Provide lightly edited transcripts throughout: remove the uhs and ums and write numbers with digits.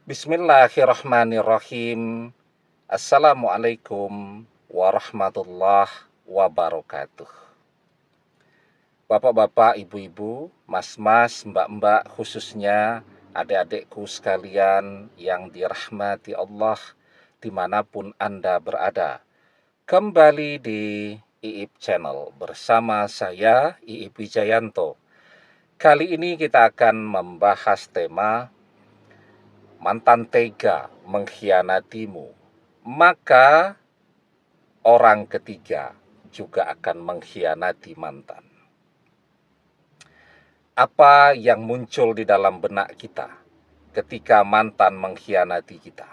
Bismillahirrahmanirrahim. Assalamualaikum warahmatullahi wabarakatuh. Bapak-bapak, ibu-ibu, mas-mas, mbak-mbak, khususnya adik-adikku sekalian yang dirahmati Allah dimanapun Anda berada. Kembali di IIP Channel bersama saya, IIP Wijayanto. Kali ini kita akan membahas tema mantan tega mengkhianatimu, maka orang ketiga juga akan mengkhianati mantan. Apa yang muncul di dalam benak kita ketika mantan mengkhianati kita?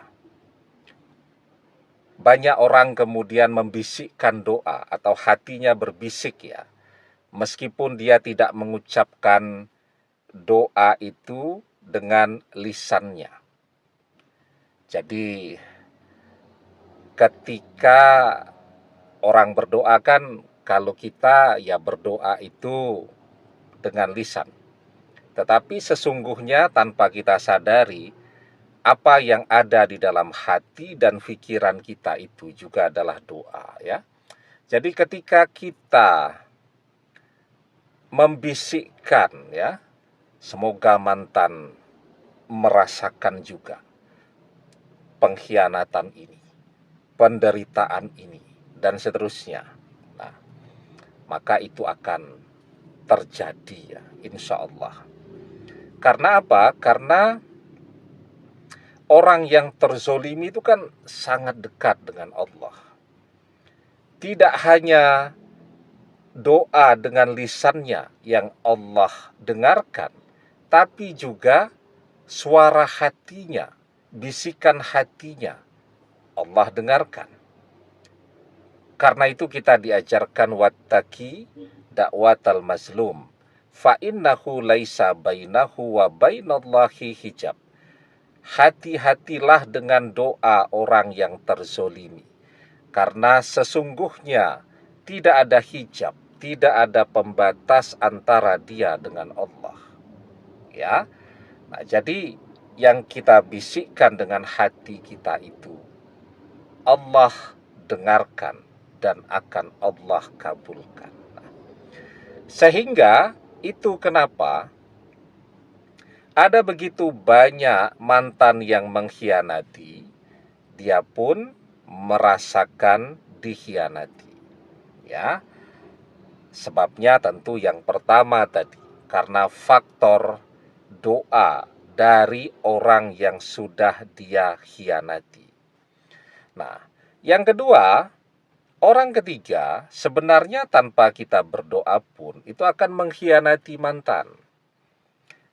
Banyak orang kemudian membisikkan doa atau hatinya berbisik ya, meskipun dia tidak mengucapkan doa itu dengan lisannya. Jadi ketika orang berdoa kan, kalau kita ya berdoa itu dengan lisan. Tetapi sesungguhnya tanpa kita sadari, apa yang ada di dalam hati dan pikiran kita itu juga adalah doa ya. Jadi ketika kita membisikkan ya, semoga mantan merasakan juga pengkhianatan ini, penderitaan ini, dan seterusnya. Nah, maka itu akan terjadi ya, insya Allah. Karena apa? Karena orang yang terzolimi itu kan sangat dekat dengan Allah. Tidak hanya doa dengan lisannya yang Allah dengarkan, tapi juga suara hatinya, bisikan hatinya Allah dengarkan. Karena itu kita diajarkan wattaqi da'watal mazlum fa innahu laisa bainahu wa bainallahi hijab. Hati-hatilah dengan doa orang yang terzolimi, karena sesungguhnya tidak ada hijab, tidak ada pembatas antara dia dengan Allah. Ya. Nah, jadi yang kita bisikkan dengan hati kita itu Allah dengarkan dan akan Allah kabulkan. Sehingga itu kenapa ada begitu banyak mantan yang mengkhianati, dia pun merasakan dikhianati. Ya. Sebabnya tentu yang pertama tadi, karena faktor doa dari orang yang sudah dia khianati. Nah, yang kedua, orang ketiga sebenarnya tanpa kita berdoa pun itu akan mengkhianati mantan.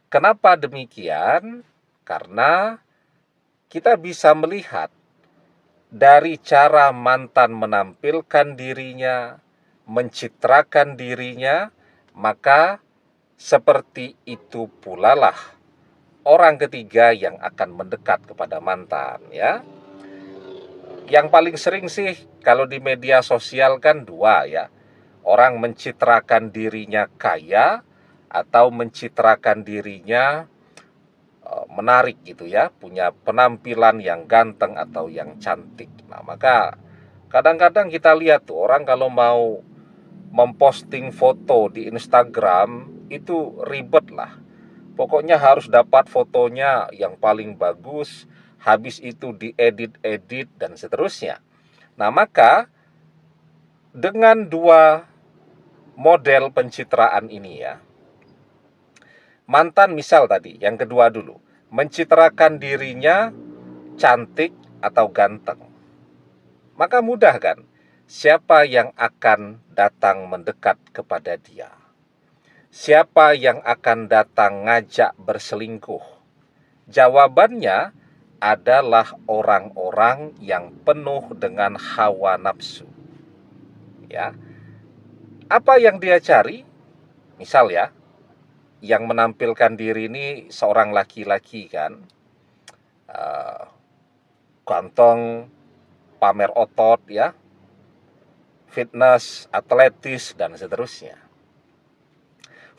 Kenapa demikian? Karena kita bisa melihat dari cara mantan menampilkan dirinya, mencitrakan dirinya, maka seperti itu pula lah orang ketiga yang akan mendekat kepada mantan ya. Yang paling sering sih kalau di media sosial kan dua ya. Orang mencitrakan dirinya kaya atau mencitrakan dirinya menarik gitu ya, punya penampilan yang ganteng atau yang cantik. Nah, maka kadang-kadang kita lihat tuh orang kalau mau memposting foto di Instagram itu ribet lah. Pokoknya harus dapat fotonya yang paling bagus, habis itu diedit-edit dan seterusnya. Nah, maka dengan dua model pencitraan ini ya, mantan misal tadi, yang kedua dulu, mencitrakan dirinya cantik atau ganteng. Maka mudah kan, siapa yang akan datang mendekat kepada dia? Siapa yang akan datang ngajak berselingkuh? Jawabannya adalah orang-orang yang penuh dengan hawa nafsu. Ya. Apa yang dia cari? Misal ya, yang menampilkan diri ini seorang laki-laki kan, ganteng, pamer otot ya, fitness, atletis dan seterusnya.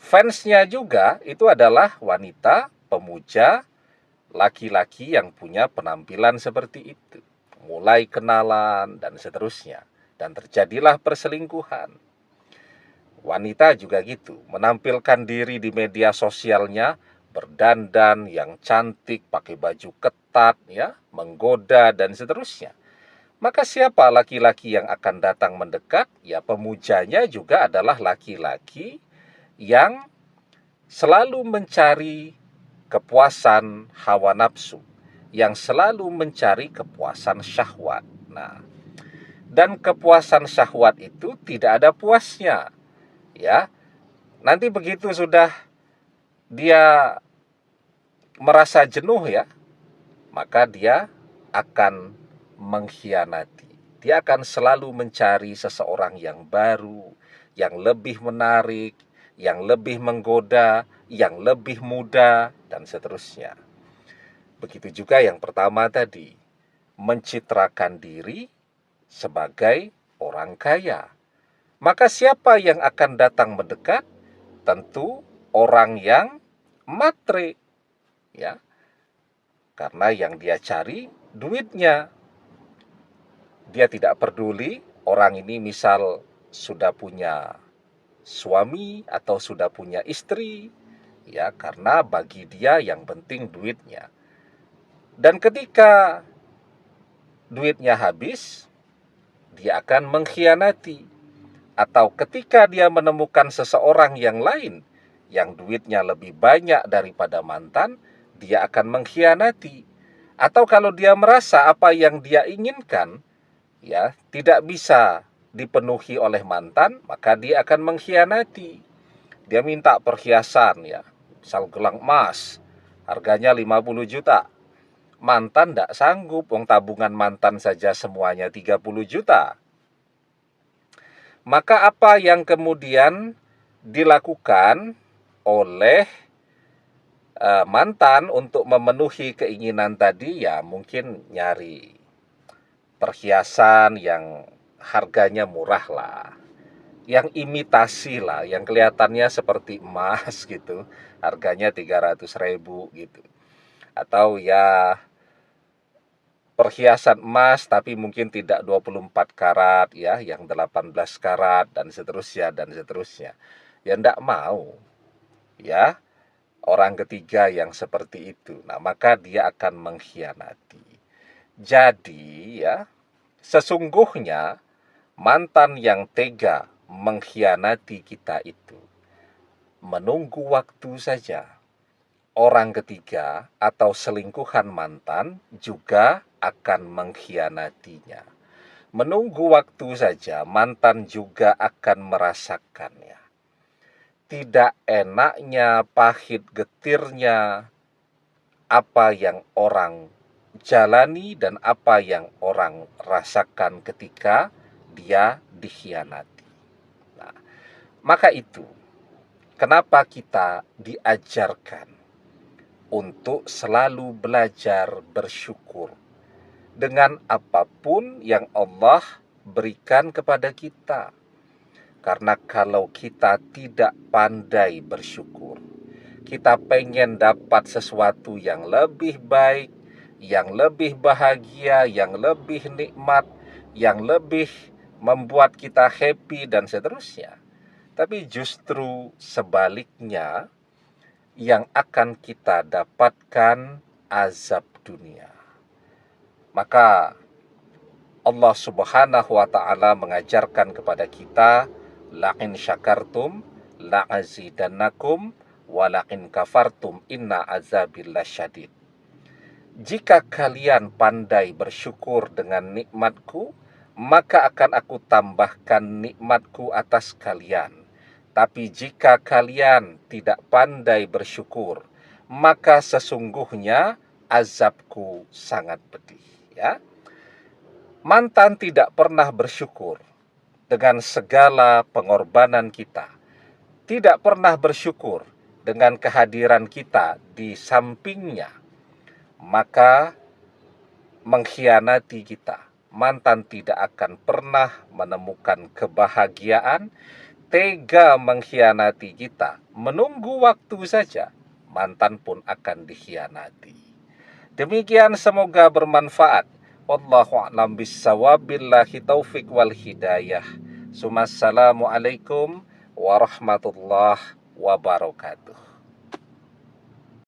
Fansnya juga itu adalah wanita, pemuja, laki-laki yang punya penampilan seperti itu. Mulai kenalan dan seterusnya. Dan terjadilah perselingkuhan. Wanita juga gitu, menampilkan diri di media sosialnya, berdandan yang cantik, pakai baju ketat, ya, menggoda dan seterusnya. Maka siapa laki-laki yang akan datang mendekat? Ya, pemujanya juga adalah laki-laki yang selalu mencari kepuasan hawa nafsu, yang selalu mencari kepuasan syahwat. Nah, dan kepuasan syahwat itu tidak ada puasnya, ya. Nanti begitu sudah dia merasa jenuh, ya, maka dia akan mengkhianati. Dia akan selalu mencari seseorang yang baru, yang lebih menarik, yang lebih menggoda, yang lebih muda, dan seterusnya. Begitu juga yang pertama tadi, mencitrakan diri sebagai orang kaya. Maka siapa yang akan datang mendekat? Tentu orang yang matre, ya. Karena yang dia cari duitnya. Dia tidak peduli orang ini misal sudah punya suami atau sudah punya istri, ya, karena bagi dia yang penting duitnya. Dan ketika duitnya habis, dia akan mengkhianati. Atau ketika dia menemukan seseorang yang lain yang duitnya lebih banyak daripada mantan, dia akan mengkhianati. Atau kalau dia merasa apa yang dia inginkan, ya, tidak bisa dipenuhi oleh mantan, maka dia akan mengkhianati. Dia minta perhiasan, ya, misal gelang emas, harganya 50 juta. Mantan tidak sanggup, wong tabungan mantan saja semuanya 30 juta. Maka apa yang kemudian dilakukan oleh mantan untuk memenuhi keinginan tadi, ya mungkin nyari perhiasan yang harganya murah lah, yang imitasi lah, yang kelihatannya seperti emas gitu, harganya 300.000 gitu. Atau ya perhiasan emas tapi mungkin tidak 24 karat, ya, yang 18 karat dan seterusnya dan seterusnya. Ya ndak mau, ya, orang ketiga yang seperti itu. Nah, maka dia akan mengkhianati. Jadi, ya, sesungguhnya mantan yang tega mengkhianati kita itu menunggu waktu saja. Orang ketiga atau selingkuhan mantan juga akan mengkhianatinya. Menunggu waktu saja, mantan juga akan merasakannya. Tidak enaknya, pahit getirnya apa yang orang jalani dan apa yang orang rasakan ketika dia dikhianati. Nah, maka itu kenapa kita diajarkan untuk selalu belajar bersyukur dengan apapun yang Allah berikan kepada kita. Karena kalau kita tidak pandai bersyukur, kita pengen dapat sesuatu yang lebih baik, yang lebih bahagia, yang lebih nikmat, yang lebih membuat kita happy dan seterusnya. Tapi justru sebaliknya, yang akan kita dapatkan azab dunia. Maka Allah Subhanahu wa taala mengajarkan kepada kita, la in syakartum la azidannakum wa la in kafartum inna azabil lasyadid. Jika kalian pandai bersyukur dengan nikmatku, maka akan aku tambahkan nikmatku atas kalian. Tapi jika kalian tidak pandai bersyukur, maka sesungguhnya azabku sangat pedih, ya. Mantan tidak pernah bersyukur dengan segala pengorbanan kita. Tidak pernah bersyukur dengan kehadiran kita di sampingnya. Maka mengkhianati kita. Mantan tidak akan pernah menemukan kebahagiaan, tega mengkhianati kita. Menunggu waktu saja, mantan pun akan dikhianati. Demikian, semoga bermanfaat. Wallahu a'lam bissawab, billahi taufik wal hidayah. Assalamualaikum warahmatullahi wabarakatuh.